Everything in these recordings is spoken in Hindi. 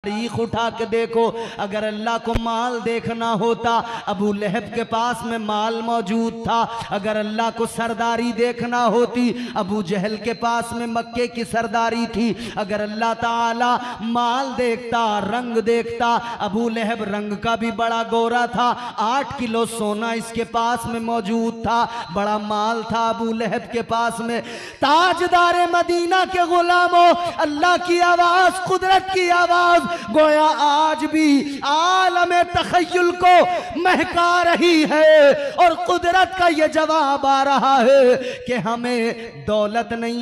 तारीख उठा के देखो, अगर अल्लाह को माल देखना होता अबू लहब के पास में माल मौजूद था। अगर अल्लाह को सरदारी देखना होती अबू जहल के पास में मक्के की सरदारी थी। अगर अल्लाह ताला माल देखता, रंग देखता, अबू लहब रंग का भी बड़ा गोरा था, 8 किलो सोना इसके पास में मौजूद था, बड़ा माल था अबू लहब के पास में। ताजदार मदीना के गुलामों, अल्लाह की आवाज, कुदरत की आवाज गोया आज भी आलम तखय्युल को महका रही है और कुदरत का ये जवाब आ रहा है कि हमें दौलत नहीं,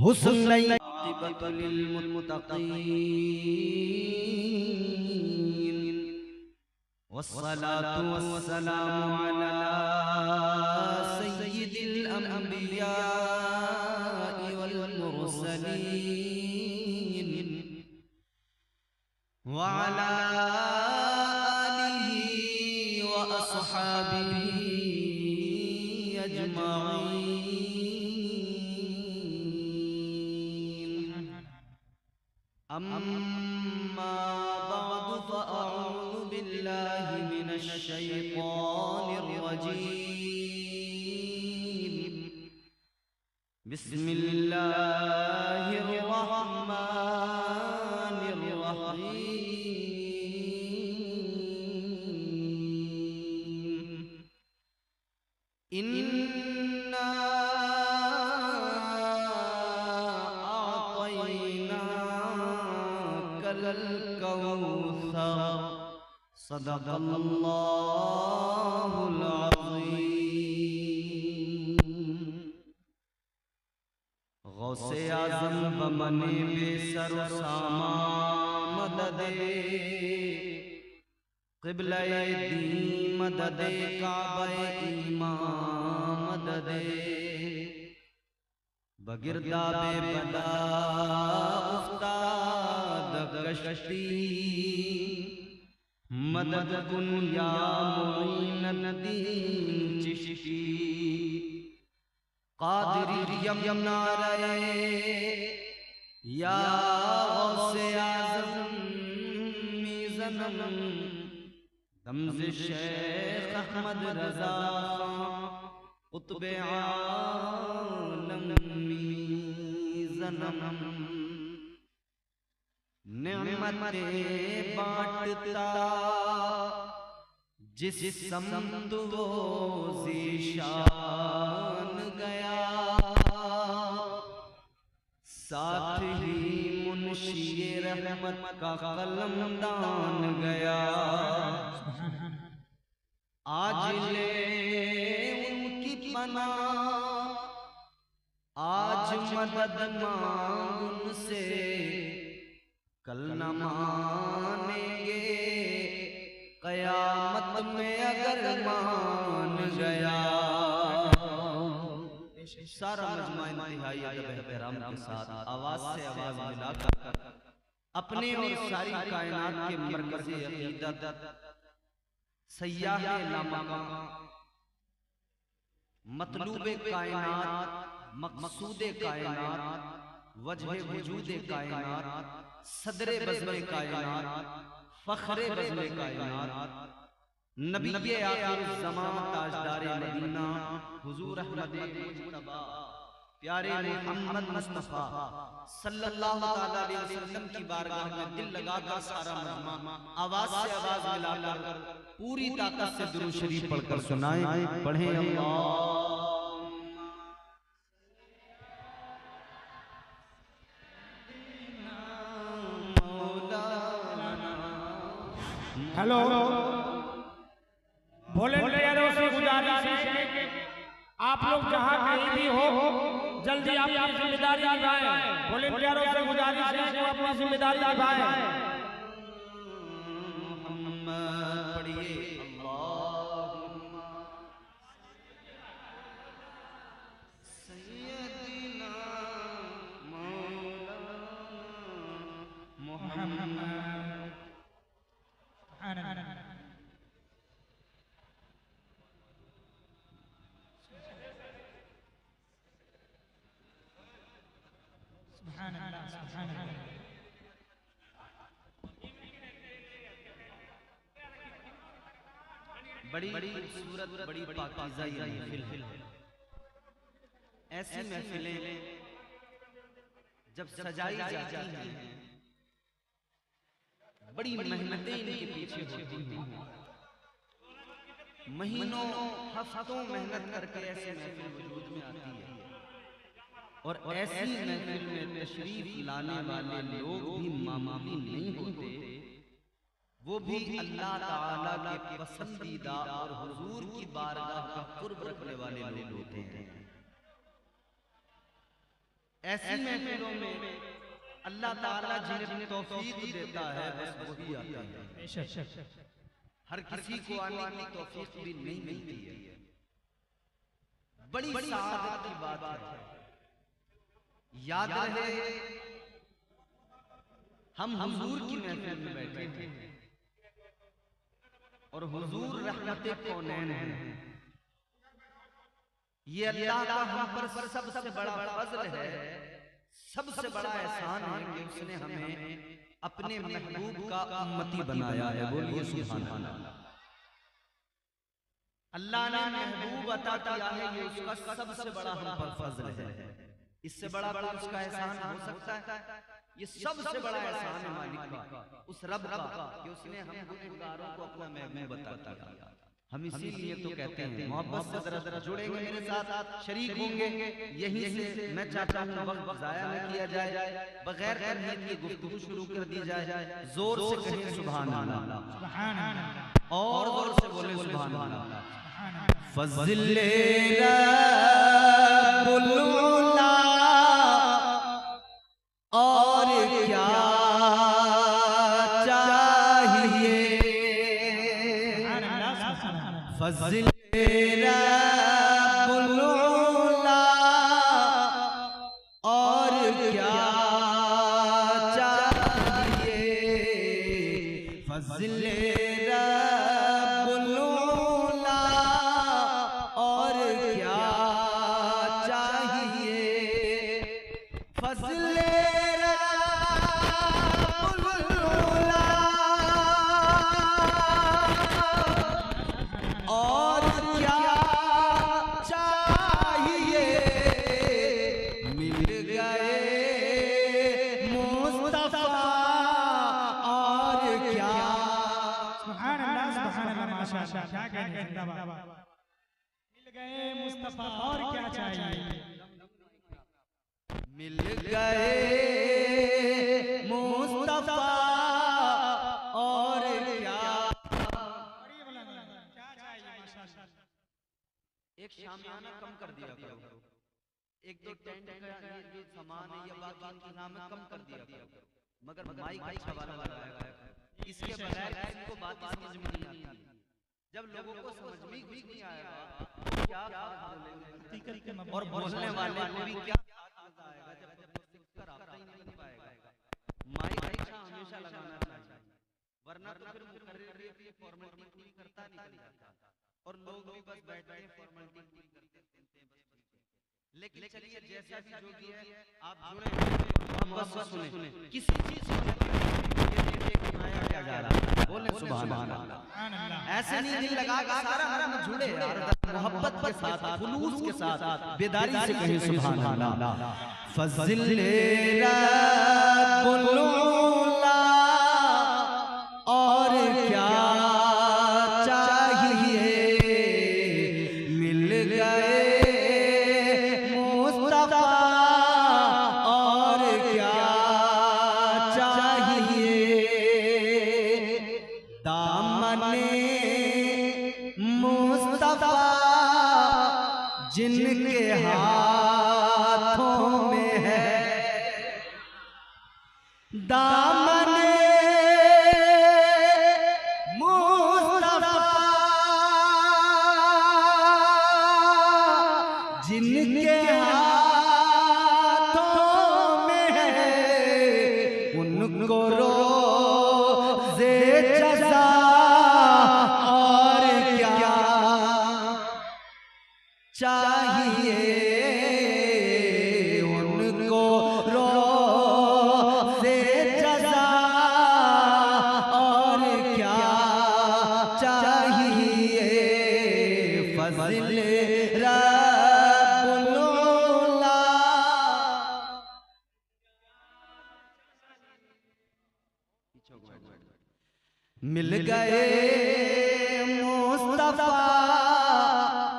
हुस्न नहीं, वस्सलातु वस्सलामु अला सय्यिदिल अंबिया वल मुरसलीन वअला आलिहि व अस्हाबिहि अजमाइन। अम्मा बअदु फअऊज़ु बिल्लाहि मिनश शैतानिर रजीम। बिस्मिल्लाहिर रहमानिर रहीम। इन्ना आतैनाकल कौसर। सदक़ल्लाहुल अज़ीम। गौसे आज़म बमने बेसर सामा मददे क़िबले दीन मददे काबे ईमान मददे बगिरदा बेबदा उस्ताद कश्ती मदद कुन या मुईन दीन चिश्ती कादिरी यम नारे या गौसे आज़म मीज़नम तमज़ शेख अहमद रज़ा कुतुबे आलम मीज़नम। नेमतें बांटता जिस समत वो ज़ीशान गया, साथ ही मुंशी रहमत का कलमदान गया। आज ले उनकी पना, आज मदद मांग उनसे, कल न मानेंगे क़यामत में अगर मान गया। सारा मजमा इंतहाई अदब एहतराम के साथ आवाज से आवाज मिलाकर अपने और सारी कायनात के मरकज़े अक़ीदत सय्याह लामकां मतलूबे कायनात, मक़सूदे कायनात, वजहे वजूदे कायनात, सदरे बज़्मे कायनात, फ़ख्रे बज़्मे कायनात, नबी आखिर ज़मान ताजदारे मदीना हुज़ूर अहमद मुज्तबा प्यारे मोहम्मद मुस्तफ़ा सल्लल्लाहु ताला अलैहि वसल्लम की बारगाह में दिल लगाकर सारा मजमा आवाज से आवाज मिलाकर पूरी ताकत से दुरूद शरीफ पढ़कर सुनाएं। पढ़ें अल्लाह। हेलो, वॉलंटियरों से गुजारिश है कि आप लोग जहाँ कहीं भी हो जल्दी अपनी जिम्मेदारी निभाएं। वॉलंटियरों से गुजारिश है कि अपनी जिम्मेदारी निभाएं। सुभान अल्लाह, सुभान अल्लाह। बड़ी खूबसूरत, बड़ी पाकीज़ा ये महफिल है। ऐसी महफिलें जब सजाई जाती हैं, बड़ी मेहनतें इनके पीछे होती हैं, महीनों हफ्तों मेहनत करके ऐसी महफिल वजूद में आती है। और ऐसी महफिल में तशरीफ लाने वाले लोग भी मामूली नहीं होते, वो भी अल्लाह ताला के पसंदीदा और हुजूर की बारगाह का कुर्ब रखने वाले लोग होते हैं। ऐसी महफिलों में अल्लाह ताला जिन्हें तौफीक देता है बस वही आते हैं। हर किसी को आने की तौफीक भी नहीं मिलती है। बड़ी सादत की बात है। याद रहे, हम हुजूर की महफिल में बैठे हैं और हुजूर रहमते कौनैन हैं। ये अल्लाह का हम पर सबसे बड़ा फज़ल है, सबसे बड़ा एहसान है कि उसने हमें अपने महबूब का उम्मती बनाया है। बोलिए सुभान अल्लाह। अल्लाह ने महबूब अता किया है, ये उसका सबसे बड़ा हम पर फज़ल है। इससे बड़ा कोई उसका एहसान हो सकता है? ये सबसे बड़ा एहसान है मालिक का, उस रब का, कि उसने हम गुनहगारों को अपना महबूब अता किया। हम इसीलिए तो कहते हैं, मोहब्बत से जरा जुड़ेंगे मेरे साथ, शरीक होंगे। यहीं से मैं चाहता हूँ वक्त ज़ाया न किया जाए, बगैर तमहीद की गुफ्तगू शुरू कर दी जाए। जोर से कहें सुभान अल्लाह, और जोर से बोले सुभान अल्लाह। फज़िले रब्बुल उला और क्या चाहिए, फज़िले रब्बुल उला और क्या चाहिए, फज़िले रब्बुल उला और क्या चाहिए, फज़िले और क्या चाहिए, मिल गए मुस्तफा और क्या। सुभान अल्लाह माशाअल्लाह, क्या कहने जिंदाबाद। मिल गए मुस्तफा और क्या चाहिए, मिल गए मुस्तफा और क्या। एक शामियाना कम कर दिया करो, एक दो टेंट का ये सामान है या बाकी इंतजाम है कम कर दिया करो, मगर माइक अच्छा वाला लगाया है। इसके बगैर किसी को बात समझ में नहीं आती। जब लोगों को समझ में नहीं आएगा तो क्या और बोलने वाले को भी क्या आएगा, जब तक सीखकर आता ही नहीं पाएगा। माइक अच्छा हमेशा लगाना चाहिए, वरना तो फिर मुकर्रिर की फॉर्मेलिटी पूरी करता नहीं जाता और लोग भी बस बैठते हैं फॉर्मेलिटी पूरी करते हैं बस। लेकिन चलिए जैसा भी जो भी है आप जुड़े मोहब्बत से सुने, किसी चीज से बनाया क्या जा रहा है, बोले सुभान अल्लाह। ऐसे नहीं दिल लगा के सारा हम जुड़े मोहब्बत के साथ, खुलूस के साथ, बेदारी से कहें सुभान अल्लाह। फज़िले रब्बुल उला और क्या चाहिए, मिल गए मुस्तफा और क्या चाहिए, दामने मुस्तफा जिनके हाथों में है, दामने मुस्तफा जिनके हाथों में है, उनको रोज़े जज़ा और क्या चाहिए, मिल गए मुस्तफा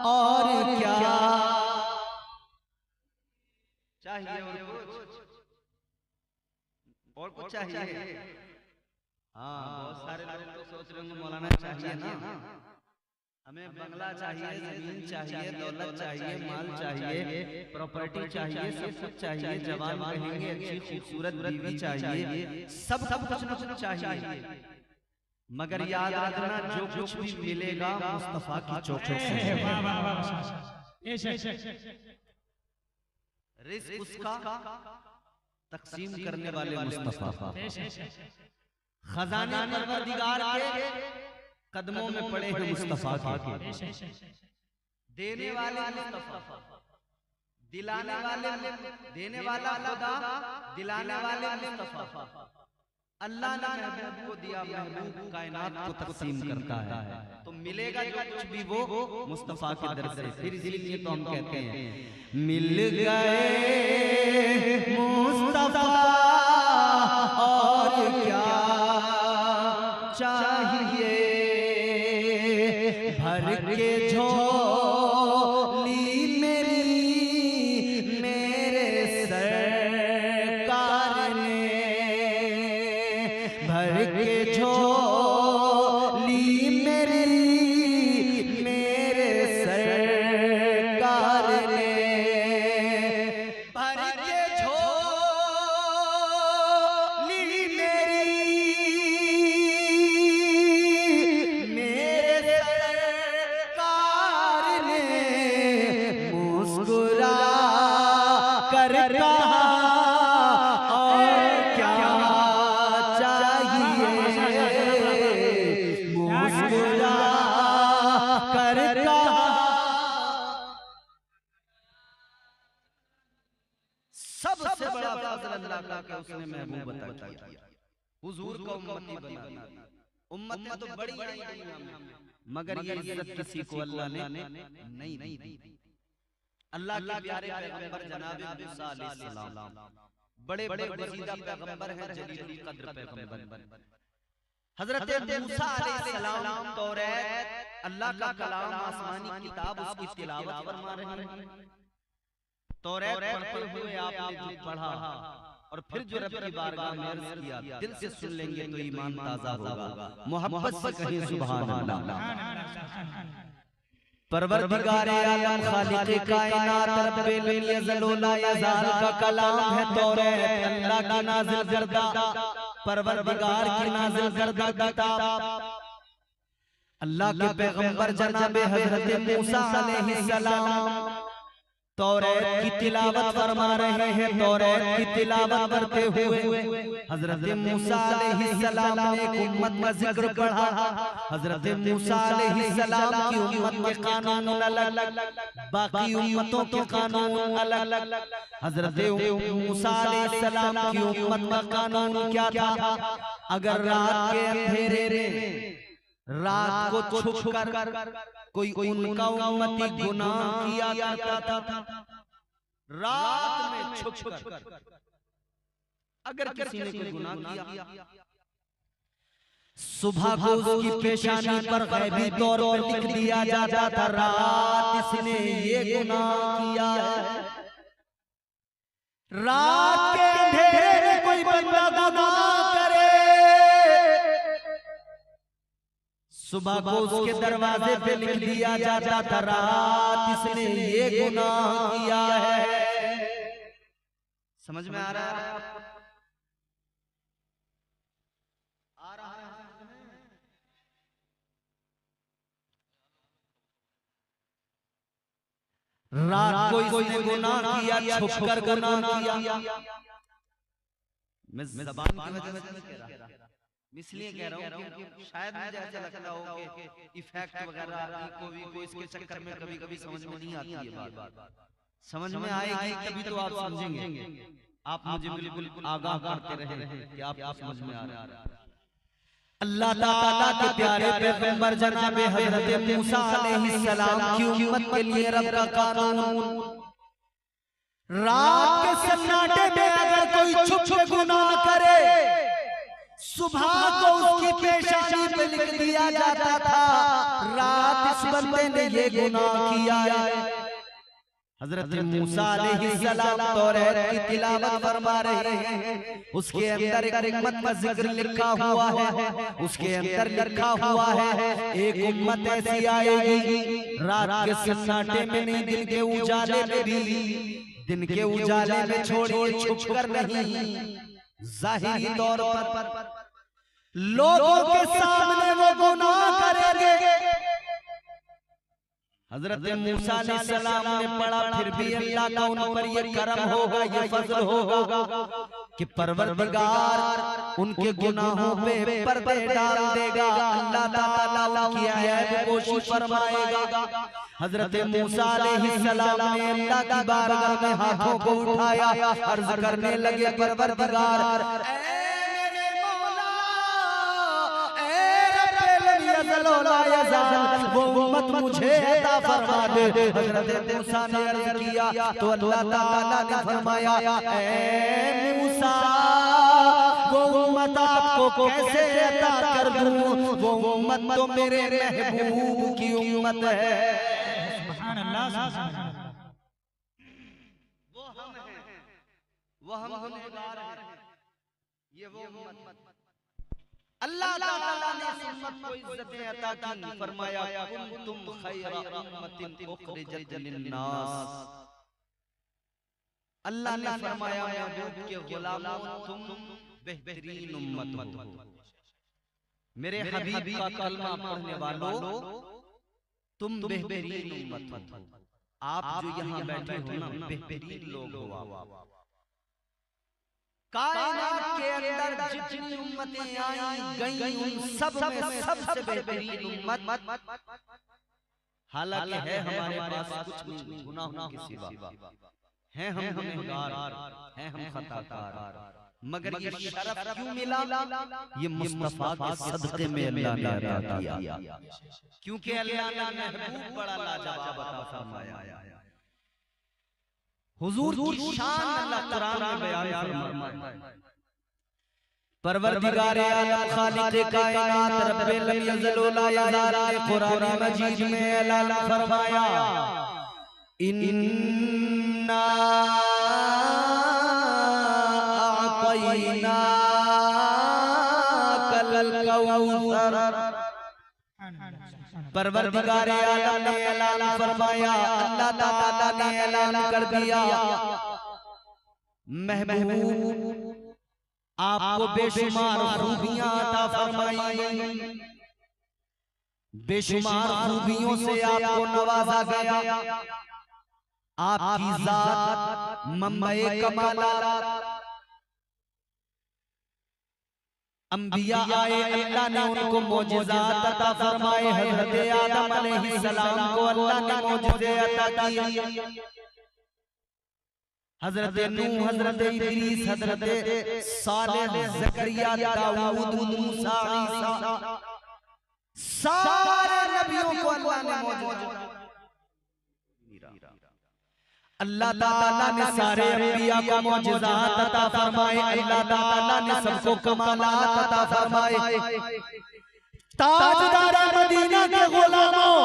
और क्या चाहिए, और कुछ चाहिए? हाँ, बहुत सारे लोग तो सोच रहे होंगे मौलाना चाहिए ना, हमें बंगला चाहिए, जमीन चाहिए, दौलत चाहिए, माल चाहिए, प्रॉपर्टी चाहिए, सब कुछ चाहिए, जवान रहेंगे, अच्छी खूबसूरत बीवी चाहिए, सब कुछ न कुछ चाहिए। मगर याद रखना जो कुछ भी मिलेगा मुस्तफा की चौखट से, रिस्क उसका तकसीम करने वाले मुस्तफा, खजाने परवरदिगार के कदमों में पड़े हैं मुस्तफा के, देने वाले मुस्तफा, दिलाने वाले, देने वाला खुदा, दिलाने वाले मुस्तफा। अल्लाह ने महबूब को दिया, महबूब कायनात को तकसीम करता है, तो मिलेगा जो कुछ भी वो मुस्तफा के दर से। फिर इसीलिए तो हम कहते हैं मिल गए मुस्तफा और क्या चाहिए, भर के झोली मेरी मेरे सरकार ने, भर के झोली मेरी मेरे सरकार ने, भर के झोली मेरी मेरे सरकार ने, मुस्कुरा कर कहा और क्या चाहिए, मुस्कुरा कर कहा। सबसे बड़ा फजल अल्लाह का कि उसने महबूब अता किया, हुजूर को उम्मती बना दिया। उम्मत में तो बड़ी आई दुनिया में, मगर ये इज्जत किसी को अल्लाह ने नहीं दी। अल्लाह के प्यारे पैगंबर जनाब मूसा अलैहिस्सलाम बड़े बरगुज़ीदा पैगंबर हैं, जलीलुल कद्र पैगंबर। हजरत मूसा अलैहिस्सलाम तौरात अल्लाह का कलाम, आसमानी किताब, उसकी तिलावत फरमा रहे हैं। तौरात पढ़ते हुए आपने जो पढ़ा और फिर जो रब की बारगाह में अर्ज़ किया, दिल से सुन लेंगे तो ईमान ताज़ा होगा। मोहब्बत से कहिए सुभान अल्लाह। परवरदिगार आलम खालिक़े कायनात रब्बिल यज़ल ला यज़ाल का कलाम है तौरात, अल्लाह की नाज़िल करदा, परवरदिगार की नाज़िल करदा किताब। अल्लाह के पैगंबर जनाब हज़रत मूसा अलैहिस्सलाम तौरात की तिलावत फरमा रहे हैं। तौरात की तिलावत करते हुए हजरत मूसा अलैहिस्सलाम ने एक उम्मत का जिक्र पढ़ा। हजरत मूसा अलैहिस्सलाम की उम्मत के कानून अलग, बाकी उम्मतों के कानून अलग। हजरत मूसा अलैहिस्सलाम की उम्मत का कानून क्या था? अगर रात के अंधेरे में रात को छुप कर कोई उनका उम्मती गुनाह किया करता था, रात में छुप कर अगर किसी ने कोई गुनाह किया, सुबह को उसकी पेशानी पर गैबी तौर पर लिख दिया जाता था, रात इसने ये गुनाह किया है। रात के अंधेरे में कोई बंदा गुनाह करे, सुबह को उसके दरवाजे पे लिख दिया जाता था, रात इसने ये गुनाह किया है। समझ में आ रहा है? आ रहा है? रात को इसने गुनाह किया, छुप कर गुनाह किया। मैं ज़बान की वजह से कह रहा, इसलिए कह रहा हूँ कि शायद मुझे ऐसा लगता हो कि इफेक्ट वगैरह को इसके चक्कर में कभी कभी समझ में नहीं आती है बात। समझ में आएगी तभी तो आप समझेंगे। आप मुझे बिल्कुल आगाह करते रहे कि आपको समझ में आ रहा है। अल्लाह ताला के प्यारे पैगंबर जनाब हजरत मूसा अलैहिस्सलाम की उम्मत के लिए रब का कानून, रात के सन्नाटे में अगर कोई छुप के गुनाह करे, सुबह को उसकी पेशानी पे लिख दिया जाता था रात इस बंदे ने ये गुनाह किया है। हजरत मूसा अलैहिस्सलाम तौरात की तिलावत फरमा रहे हैं, उसके अंदर एक उम्मत का जिक्र लिखा हुआ है, उसके अंदर लिखा हुआ है एक उम्मत ऐसी आएगी रात के सन्नाटे में नहीं, दिन के उजाले में भी, दिन के उजाले में छोड़िए छुप कर नहीं, जाहिरी तौर पर लोगों के सामने वो गुनाह करेंगे। हजरत मूसा अलैहिस्सलाम ने पढ़ा, फिर भी अल्लाह का उन पर ये करम होगा, ये फजल होगा कि परवरदिगार उनके गुनाहों पे पर्दे डाल देगा, अल्लाह ताला उनकी ऐब-ओ-पोशी फरमाएगा। हजरत मूसा अलैहिस्सलाम ने अल्लाह की बारगाह में हाथों को उठाया, अर्ज करने लगे परवरदिगार वो उम्मत मुझे अता फरमा दे। हज़रत मूसा ने अर्ज़ किया तो अल्लाह ताला ने फरमाया ऐ मूसा वो उम्मत आपको कैसे अता कर दूं, वो उम्मत तो मेरे महबूब की उम्मत है। सुभान अल्लाह। वो हम गुनहगार हैं, ये वो उम्मत। अल्लाह ताला ने इस उम्मत को इज्जतें अता की, फरमाया कुंतुम खैरा उम्मतिन उखरिजत लिन्नास। अल्लाह ने फरमाया महबूब के गुलामों तुम बेहतरीन उम्मत हो, मेरे हबीब का कलमा पढ़ने वालों तुम बेहतरीन उम्मत हो। आप जो यहाँ बैठे हो ना बेहतरीन लोग हो। कायनात के अंदर जितनी उम्मतें आई गई उन सब में सबसे बेहतरीन उम्मत, हालांकि है हमारे पास कुछ गुनाहों के सिवा, हैं हम गुनहगार, हैं हम खताकार, मगर ये शरफ क्यों मिला? ये मुस्तफा के सदक़े में अल्लाह ने अता किया, क्योंकि अल्लाह ने महबूब बड़ा लाजवाब अता फरमाया। हुजूर की शान अल्लाह कुरान में बयान फरमाया। परवरदिगार आलम खालिक कायनात रब्बे लम यज़ल व ला यज़ाल ने कुरान मजीद में ऐलान फरमाया इन्ना अअतैना कल कौसर। परवरदिगार आलम ने ऐलान फरमाया, अल्लाह ताला ने ऐलान कर दिया महबूब आपको बेशुमार खूबियां अता फरमाई, बेशुमार खूबियों से आपको नवाजा गया। आपकी जात मंबए कमालात, अंबिया आए अल्लाह ने उनको मौजिज़ात अता फरमाए। हज़रत आदम अलैहिस्सलाम को अल्लाह ने मौजिज़े अता किए। हज़रत नूह, हज़रत इदरीस, हज़रत सालेह, ज़करिया, दाऊद, मूसा, ईसा, सारे नबियों को अल्लाह ने मौजिज़े। अल्लाह ताला ने सारे अंबिया को मौजिज़ात अता फरमाए, अल्लाह ताला ने सबको कमालात अता फरमाए। ताजदार मदीना के गुलामों,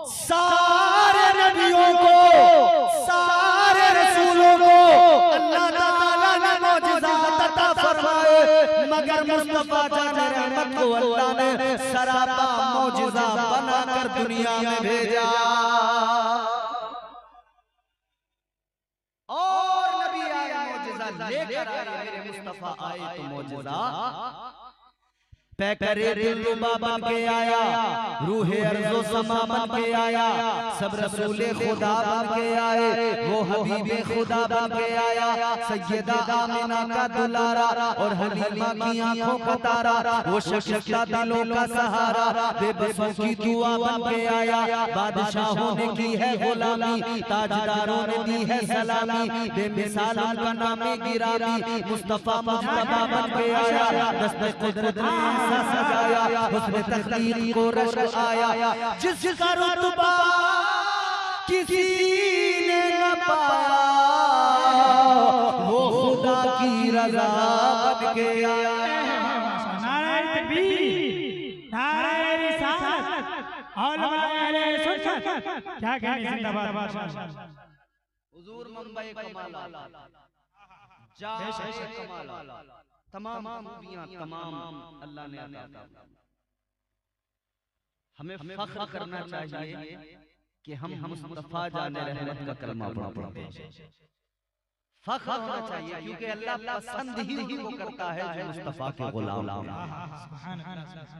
सारे नबियों को, सारे रसूलों को अल्लाह ताला ने मौजिज़ात अता फरमाए, मगर मुस्तफा जान रहमत को अल्लाह ने सरापा मौजिज़ा बनाकर दुनिया में भेजा। और नबी आए मौजिज़ा लेकर आए, मेरे मुस्तफा आए तो मौजिज़ा पैकरे दिलरुबा बन के आया, रूहे अर्ज़ो समा बन के आया, सब रसूले खुदा बन के आए, वो हबीबे खुदा बन के आया, सैयदा आमिना का दुलारा और हलीमा की आंखों का तारा, वो शकीला दिलों का सहारा, बेबसों की दुआ बन के आया। बादशाहों ने की है गुलामी, ताजदारों ने दी है सलामी, बेमिसाल उनका नामे गिरामी, मुस्तफा मुस्तफा बन के आया। दस्ते कुदरत ने सजाया, उसने तख्लीक को रश्क आया, जिसका रुतबा किसी ने न पाया, वो खुदा की रज़ा बन के आया। तकबीर, नारे रिसालत, उलमाए सुन्नत, क्या कहने जिंदाबाद। हुजूर मंबई कमाल, जाए कमाल, तमाम खूबियां तमाम अल्लाह ने अता की। हमें फख्र करना चाहिए कि हम मुस्तफा जाने रहमत का कलमा पढ़ते हैं। फख्र होना चाहिए क्योंकि अल्लाह पसंद ही वो करता है जो मुस्तफा के गुलाम हैं।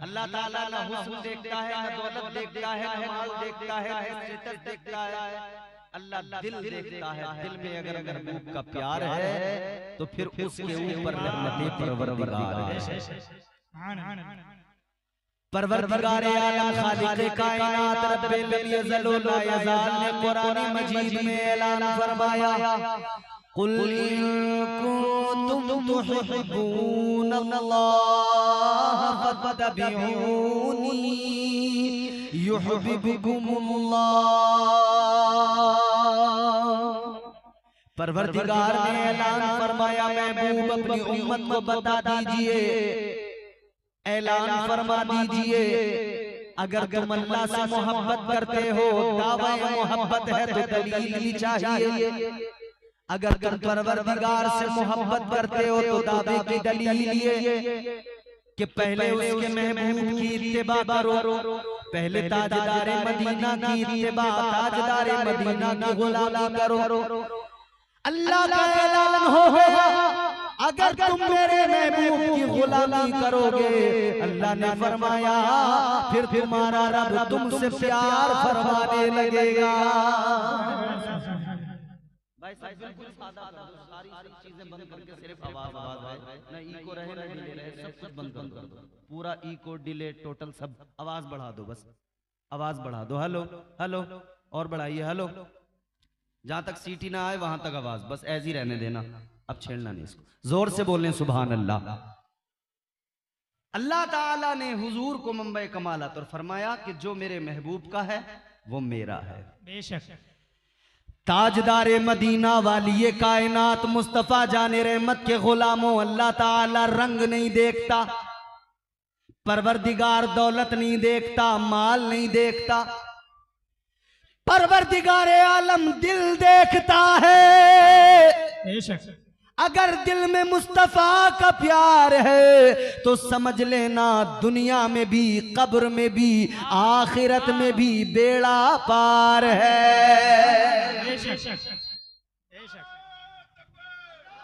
अल्लाह ताला ना हुस्न देखता है, ना दौलत देखता है, ना माल देखता है, ना स्टेटस देखता है। अल्लाह दिल देखता है। दिल में अगर महबूब का प्यार है तो फिर उसके ऊपर रहमतें परवरदिगार है। परवरदिगार आलम खालिक कायनात रब्बिल यज़ल ला यज़ाल ने कुरान मजीद में ऐलान फरमाया, कुल इन कुंतुम तुहिब्बूनल्लाह फत्तबिऊनी युहिब्बुकुमुल्लाह। परवरदिगार ने ऐलान फरमाया, महबूब अपनी उम्मत को बता दीजिए, ऐलान फरमा दीजिए, अगर तुम अल्लाह से मोहब्बत करते हो, दावा मोहब्बत है तो दलील भी चाहिए। अगर तुम परवरदिगार से मोहब्बत करते हो तो दावे की दलील लिए कि पहले उसके महबूब की इत्तिबा करो, पहले ताजदारे मदीना की इत्तिबा, ताजदारे मदीना की गुलामी करो। अल्लाह का ऐलान हो गया, अगर तुम मेरे महबूब की गुलामी करोगे, अल्लाह ने फरमाया फिर तुम्हारा रब तुमसे प्यार फरमाने लगेगा। भाई साहब बिल्कुल सादा कर दो, सारी चीजें बंद करके सिर्फ आवाज है, ना इको रहे ना डिले रहे, सब कुछ बंद कर दो, पूरा इको डिले टोटल सब आवाज बढ़ा दो, बस आवाज बढ़ा दो। हेलो हेलो और बढ़ाइए, हेलो, जहां तक सीटी ना आए वहां तक आवाज बस ऐसी रहने देना, अब छेड़ना नहीं इसको, जोर से बोलने सुभान अल्लाह। अल्लाह ताला ने हुजूर को मंबई कमालत और फरमाया कि जो मेरे महबूब का है वो मेरा है। बेशक ताजदारे मदीना वाली कायनात मुस्तफा जाने रहमत के गुलामों, अल्लाह ताला रंग नहीं देखता, परवरदिगार दौलत नहीं देखता, माल नहीं देखता, परवरदिगार आलम दिल देखता है। बेशक अगर दिल में मुस्तफा का प्यार है तो समझ लेना दुनिया में भी, कब्र में भी, आखिरत में भी बेड़ा पार है। बेशक बेशक,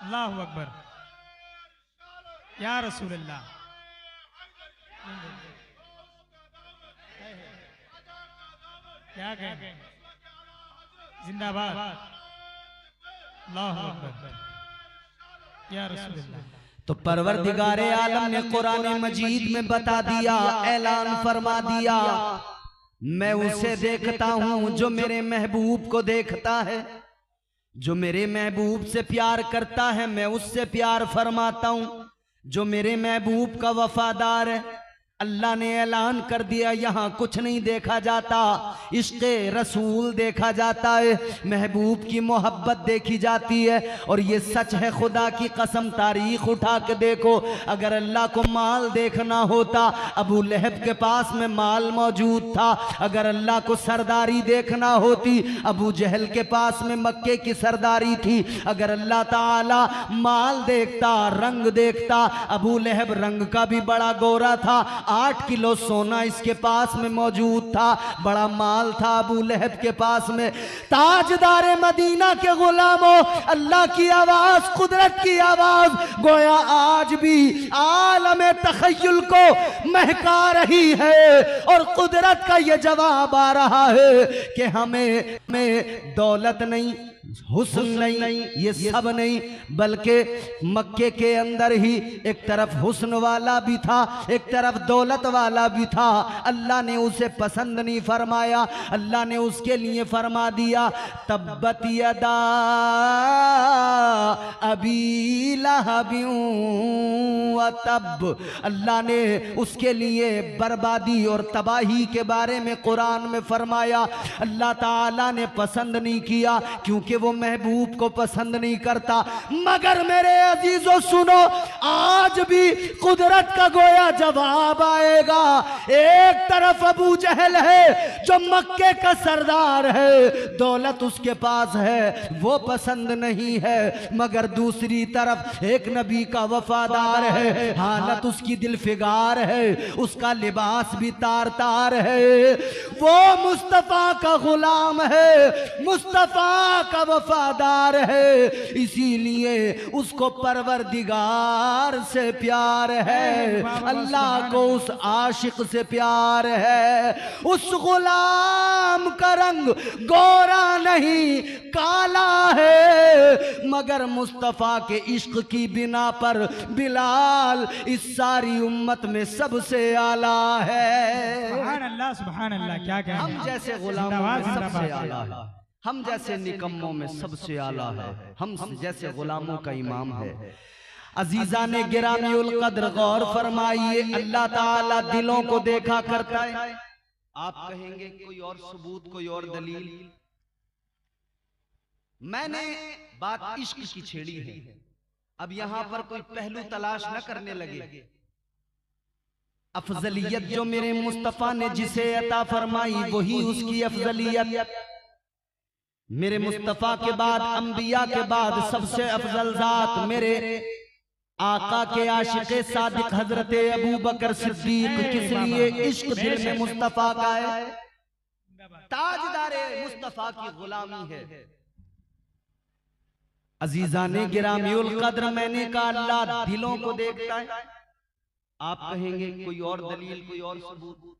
अल्लाहु अकबर, या रसूल अल्लाह। क्या कहें, जिंदाबाद, अल्लाहु अकबर, या रसूल अल्लाह। तो परवरदिगार आलम ने कुरान मजीद में बता दिया, ऐलान फरमा दिया, मैं उसे देखता हूं जो मेरे महबूब को देखता है, जो मेरे महबूब से प्यार करता है मैं उससे प्यार फरमाता हूं, जो मेरे महबूब का वफादार है। अल्लाह ने ऐलान कर दिया, यहाँ कुछ नहीं देखा जाता, इश्क़े रसूल देखा जाता है, महबूब की मोहब्बत देखी जाती है। और ये सच है, खुदा की कसम, तारीख उठा के देखो, अगर अल्लाह को माल देखना होता, अबू लहब के पास में माल मौजूद था। अगर अल्लाह को सरदारी देखना होती, अबू जहल के पास में मक्के की सरदारी थी। अगर अल्लाह ताला माल देखता, रंग देखता, अबू लहब रंग का भी बड़ा गोरा था, 8 किलो सोना इसके पास में मौजूद था, बड़ा माल था अबू लहब के पास में। ताजदारे मदीना के गुलामों, अल्लाह की आवाज, कुदरत की आवाज गोया आज भी आलम तखय्युल को महका रही है, और कुदरत का ये जवाब आ रहा है कि हमें दौलत नहीं, हुस्न नहीं, ये सब नहीं, बल्कि मक्के के अंदर ही एक तरफ हुस्न वाला भी था, एक तरफ दौलत वाला भी था। अल्लाह ने उसे पसंद नहीं फरमाया, अल्लाह ने उसके लिए फरमा दिया, तब्बत यदा अबी लहबिन व तब। अल्लाह ने उसके लिए बर्बादी और तबाही के बारे में कुरान में फरमाया। अल्लाह ताला ने पसंद नहीं किया, क्योंकि वो महबूब को पसंद नहीं करता। मगर मेरे अजीजों सुनो, आज भी कुदरत का गोया जवाब आएगा। एक तरफ अबू जहल है जो मक्के का सरदार है, दौलत उसके पास है, वो पसंद नहीं है। मगर दूसरी तरफ एक नबी का वफादार है, हालत उसकी दिलफिगार है, उसका लिबास भी तार तार है। वो मुस्तफा का गुलाम है, मुस्तफा का वफादार है, इसीलिए उसको परवरदिगार से प्यार है, अल्लाह को उस आशिक से प्यार है। उस गुलाम का रंग गोरा नहीं काला है, मगर मुस्तफा के इश्क की बिना पर बिलाल इस सारी उम्मत में सबसे आला है। सुभान अल्लाह, सुभान अल्लाह, क्या कहना। हम जैसे गुलामों में सबसे आला है, हम जैसे निकम्मों में सबसे आला है, हम जैसे गुलामों का इमाम है। अजीजा ने गिरामीउल कद्र गौर फरमाइए, अल्लाह ताला दिलों को देखा करता है। आप कहेंगे कोई और सबूत, कोई और दलील। मैंने बात इश्क की छेड़ी है, अब यहां पर कोई पहलू तलाश न करने लगे। अफजलियत जो मेरे मुस्तफा ने जिसे अता फरमाई वही उसकी अफजलियत। मेरे मुस्तफा के बाद, अंबिया के बाद सबसे अफजल जात मेरे आका के आशिक़े सादिक हजरत अबू बकर सिद्दीक। किस लिए? इश्क दिल में मुस्तफा का है, ताजदारे मुस्तफा की गुलामी है। अजीजा ने गिरामीउल कद्र, मैंने कहा अल्लाह दिलों को देखता है। आप कहेंगे कोई और दलील, कोई और सबूत।